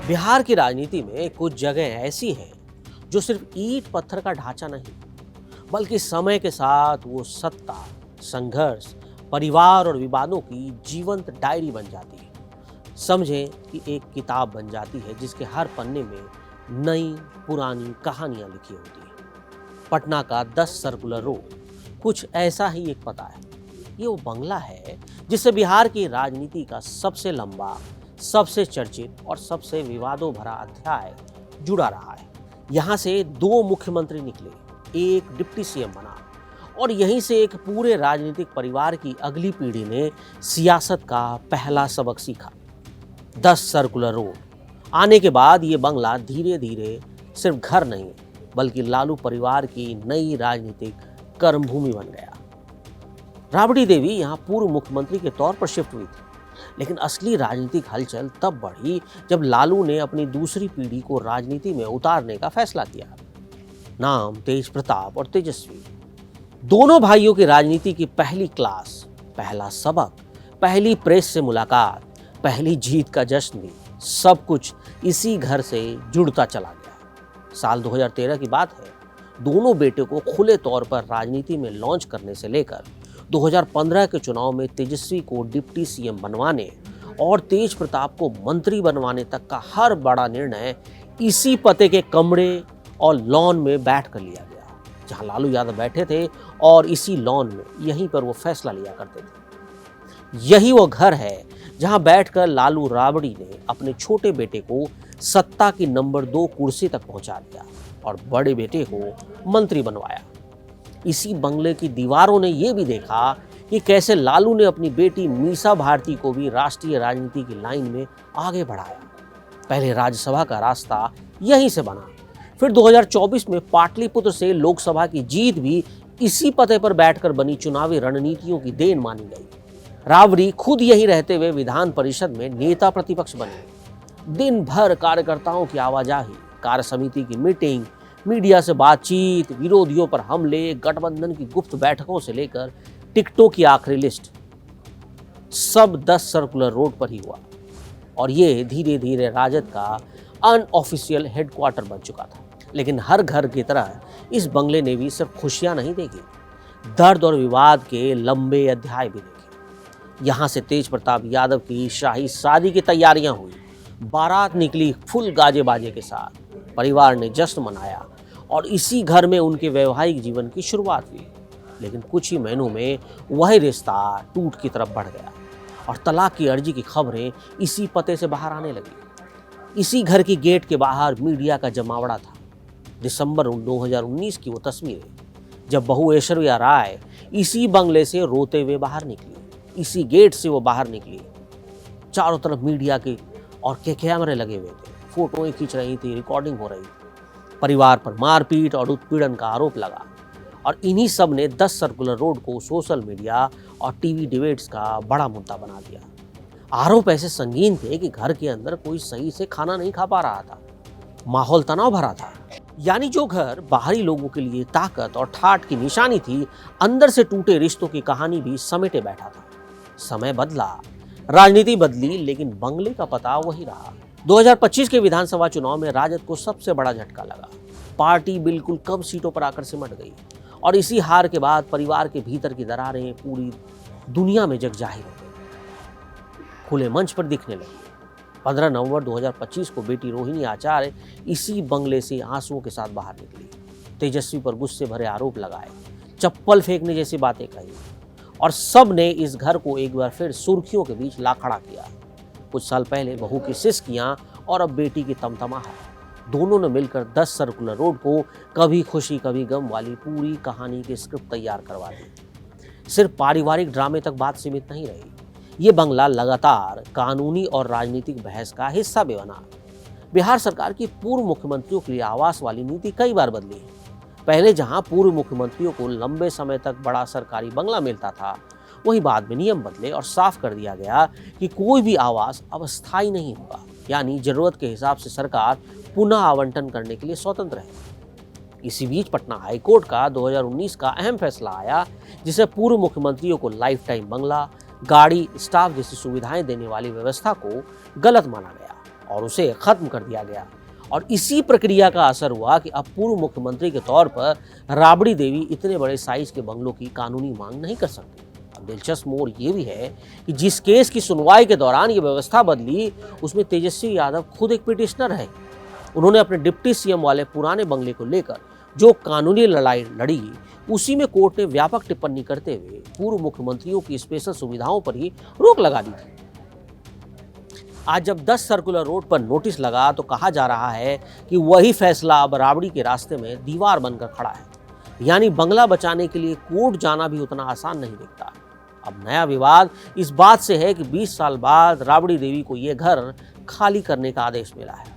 बिहार की राजनीति में कुछ जगह ऐसी हैं जो सिर्फ ईंट पत्थर का ढांचा नहीं, बल्कि समय के साथ वो सत्ता, संघर्ष, परिवार और विवादों की जीवंत डायरी बन जाती है। समझें कि एक किताब बन जाती है जिसके हर पन्ने में नई पुरानी कहानियां लिखी होती हैं। पटना का 10 सर्कुलर रोड कुछ ऐसा ही एक पता है। ये वो बंगला है जिससे बिहार की राजनीति का सबसे लंबा, सबसे चर्चित और सबसे विवादों भरा अध्याय जुड़ा रहा है। यहाँ से 2 मुख्यमंत्री निकले, एक डिप्टी सीएम बना और यहीं से एक पूरे राजनीतिक परिवार की अगली पीढ़ी ने सियासत का पहला सबक सीखा। 10 सर्कुलर रोड आने के बाद ये बंगला धीरे धीरे सिर्फ घर नहीं, बल्कि लालू परिवार की नई राजनीतिक कर्मभूमि बन गया। राबड़ी देवी यहाँ पूर्व मुख्यमंत्री के तौर पर शिफ्ट हुई थी, लेकिन असली राजनीतिक हलचल तब बढ़ी जब लालू ने अपनी दूसरी पीढ़ी को राजनीति में उतारने का फैसला किया। नाम तेज प्रताप और तेजस्वी, दोनों भाइयों की राजनीति की पहली क्लास, पहला सबक, पहली प्रेस से मुलाकात, पहली जीत का जश्न भी सब कुछ इसी घर से जुड़ता चला गया। साल 2013 की बात है। दोनों बेटे को खुले तौर पर राजनीति में लॉन्च करने से लेकर 2015 के चुनाव में तेजस्वी को डिप्टी सीएम बनवाने और तेज प्रताप को मंत्री बनवाने तक का हर बड़ा निर्णय इसी पते के कमरे और लॉन में बैठ कर लिया गया, जहां लालू यादव बैठे थे और इसी लॉन में यहीं पर वो फैसला लिया करते थे। यही वो घर है जहां बैठकर लालू राबड़ी ने अपने छोटे बेटे को सत्ता की नंबर 2 कुर्सी तक पहुंचा दिया और बड़े बेटे को मंत्री बनवाया। इसी बंगले की दीवारों ने यह भी देखा कि कैसे लालू ने अपनी बेटी मीसा भारती को भी राष्ट्रीय राजनीति की लाइन में आगे बढ़ाया। पहले राज्यसभा का रास्ता यहीं से बना, फिर 2024 में पाटलिपुत्र से लोकसभा की जीत भी इसी पते पर बैठकर बनी चुनावी रणनीतियों की देन मानी गई। राबड़ी खुद यहीं रहते हुए विधान परिषद में नेता प्रतिपक्ष बने। दिन भर कार्यकर्ताओं की आवाजाही, कार्य समिति की मीटिंग, मीडिया से बातचीत, विरोधियों पर हमले, गठबंधन की गुप्त बैठकों से लेकर टिकटों की आखिरी लिस्ट, सब 10 सर्कुलर रोड पर ही हुआ। और ये धीरे धीरे राजद का अनऑफिशियल हेडक्वार्टर बन चुका था। लेकिन हर घर की तरह इस बंगले ने भी सिर्फ खुशियां नहीं देखी, दर्द और विवाद के लंबे अध्याय भी देखे। यहाँ से तेज प्रताप यादव की शाही शादी की तैयारियां हुई, बारात निकली फुल गाजे बाजे के साथ, परिवार ने जश्न मनाया और इसी घर में उनके वैवाहिक जीवन की शुरुआत हुई। लेकिन कुछ ही महीनों में वह रिश्ता टूट की तरफ बढ़ गया और तलाक की अर्जी की खबरें इसी पते से बाहर आने लगी। इसी घर की गेट के बाहर मीडिया का जमावड़ा था। दिसंबर 2019 की वो तस्वीरें, जब बहू ऐश्वर्या राय इसी बंगले से रोते हुए बाहर निकली, इसी गेट से वो बाहर निकली। चारों तरफ मीडिया के और कैमरे लगे हुए थे, फोटोएं खींच रही थी, रिकॉर्डिंग हो रही थी। परिवार पर मारपीट और उत्पीड़न का आरोप लगा और इन्हीं सब ने 10 सर्कुलर रोड को सोशल मीडिया और टीवी डिबेट्स का बड़ा मुद्दा बना दिया। आरोप ऐसे संगीन थे कि घर के अंदर कोई सही से खाना नहीं खा पा रहा था, माहौल तनाव भरा था। यानी जो घर बाहरी लोगों के लिए ताकत और ठाठ की निशानी थी, अंदर से टूटे रिश्तों की कहानी भी समेटे बैठा था। समय बदला, राजनीति बदली, लेकिन बंगले का पता वही रहा। 2025 के विधानसभा चुनाव में राजद को सबसे बड़ा झटका लगा। पार्टी बिल्कुल कम सीटों पर आकर सिमट गई और इसी हार के बाद परिवार के भीतर की दरारें पूरी दुनिया में जग जाहिर हो गई, खुले मंच पर दिखने लगी। 15 नवंबर 2025 को बेटी रोहिणी आचार्य इसी बंगले से आंसुओं के साथ बाहर निकली। तेजस्वी पर गुस्से भरे आरोप लगाए, चप्पल फेंकने जैसी बातें कही और सब ने इस घर को एक बार फिर सुर्खियों के बीच ला खड़ा किया। कुछ साल पहले बहू की सिसकियां और अब बेटी की तमतमाहट, दोनों ने मिलकर 10 सर्कुलर रोड को कभी खुशी कभी गम वाली पूरी कहानी की स्क्रिप्ट तैयार करवा दी। सिर्फ पारिवारिक ड्रामे तक बात सीमित नहीं रही, ये बंगला लगातार कानूनी और राजनीतिक बहस का हिस्सा भी बना। बिहार सरकार की पूर्व मुख्यमंत्रियों के लिए आवास वाली नीति कई बार बदली है। पहले जहां पूर्व मुख्यमंत्रियों को लंबे समय तक बड़ा सरकारी बंगला मिलता था, वहीं बाद में नियम बदले और साफ कर दिया गया कि कोई भी आवास अब स्थायी नहीं होगा, यानी जरूरत के हिसाब से सरकार पुनः आवंटन करने के लिए स्वतंत्र है। इसी बीच पटना हाईकोर्ट का 2019 का अहम फैसला आया, जिसे पूर्व मुख्यमंत्रियों को लाइफ टाइम बंगला, गाड़ी, स्टाफ जैसी सुविधाएं देने वाली व्यवस्था को गलत माना गया। और उसे खत्म कर दिया गया। और इसी प्रक्रिया का असर हुआ कि अब पूर्व मुख्यमंत्री के तौर पर राबड़ी देवी इतने बड़े साइज के बंगलों की कानूनी मांग नहीं कर सकती। अब दिलचस्प मोड़ ये भी है कि जिस केस की सुनवाई के दौरान ये व्यवस्था बदली, उसमें तेजस्वी यादव खुद एक पिटिशनर है। उन्होंने अपने डिप्टी सीएम वाले पुराने बंगले को लेकर जो कानूनी लड़ाई लड़ी, उसी में कोर्ट ने व्यापक टिप्पणी करते हुए पूर्व मुख्यमंत्रियों की स्पेशल सुविधाओं पर ही रोक लगा दी थी। आज जब 10 सर्कुलर रोड पर नोटिस लगा तो कहा जा रहा है कि वही फैसला अब राबड़ी के रास्ते में दीवार बनकर खड़ा है। यानी बंगला बचाने के लिए कोर्ट जाना भी उतना आसान नहीं दिखता। अब नया विवाद इस बात से है कि 20 साल बाद राबड़ी देवी को यह घर खाली करने का आदेश मिला है।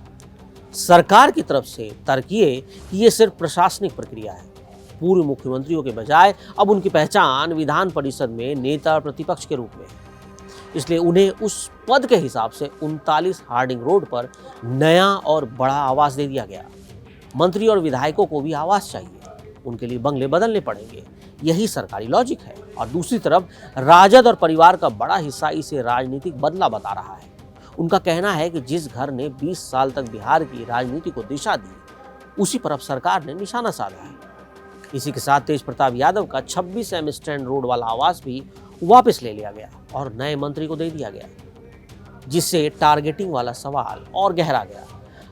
सरकार की तरफ से तर्क ये कि यह सिर्फ प्रशासनिक प्रक्रिया है। पूर्व मुख्यमंत्रियों के बजाय अब उनकी पहचान विधान परिषद में नेता प्रतिपक्ष के रूप में है, इसलिए उन्हें उस पद के हिसाब से 39 हार्डिंग रोड पर नया और बड़ा आवास दे दिया गया। मंत्री और विधायकों को भी आवास चाहिए, उनके लिए बंगले बदलने पड़ेंगे। यही सरकारी लॉजिक है। और दूसरी तरफ राजद और परिवार का बड़ा हिस्सा इसे राजनीतिक बदला बता रहा है। उनका कहना है कि जिस घर ने 20 साल तक बिहार की राजनीति को दिशा दी, उसी पर अब सरकार ने निशाना साधा है। इसी के साथ तेज प्रताप यादव का 26M स्टैंड रोड वाला आवास भी वापस ले लिया गया और नए मंत्री को दे दिया गया, जिससे टारगेटिंग वाला सवाल और गहरा गया।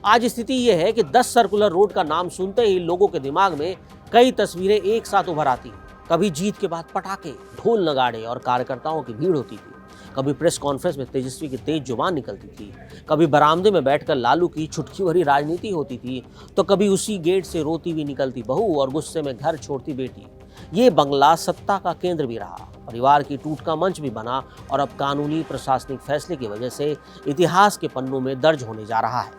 आज स्थिति यह है कि 10 सर्कुलर रोड का नाम सुनते ही लोगों के दिमाग में कई तस्वीरें एक साथ उभर आती हैं। कभी जीत के बाद पटाखे, ढोल नगाड़े और कार्यकर्ताओं की भीड़ होती थी, कभी प्रेस कॉन्फ्रेंस में तेजस्वी की तेज जुबान निकलती थी, कभी बरामदे में बैठकर लालू की चुटकी भरी राजनीति होती थी, तो कभी उसी गेट से रोती हुई निकलती बहू और गुस्से में घर छोड़ती बेटी। ये बंगला सत्ता का केंद्र भी रहा, परिवार की टूट का मंच भी बना और अब कानूनी प्रशासनिक फैसले की वजह से इतिहास के पन्नों में दर्ज होने जा रहा है।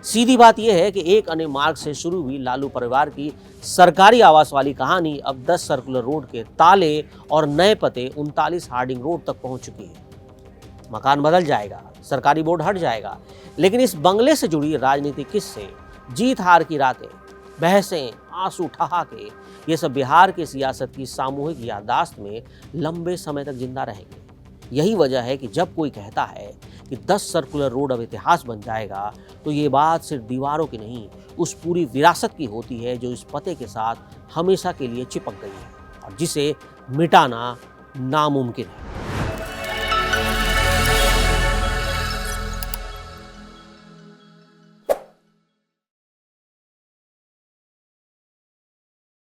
सीधी बात यह है कि एक अन्य मार्ग से शुरू हुई लालू परिवार की सरकारी आवास वाली कहानी अब 10 सर्कुलर रोड के ताले और नए पते 39 हार्डिंग रोड तक पहुंच चुकी है। मकान बदल जाएगा, सरकारी बोर्ड हट जाएगा, लेकिन इस बंगले से जुड़ी राजनीतिक किस्से, जीत हार की रातें, बहसें, आंसू ठहाके, ये सब बिहार की सियासत की सामूहिक याददाश्त में लंबे समय तक जिंदा रहेंगे। यही वजह है कि जब कोई कहता है कि 10 सर्कुलर रोड अब इतिहास बन जाएगा, तो ये बात सिर्फ दीवारों की नहीं, उस पूरी विरासत की होती है जो इस पते के साथ हमेशा के लिए चिपक गई है और जिसे मिटाना नामुमकिन है।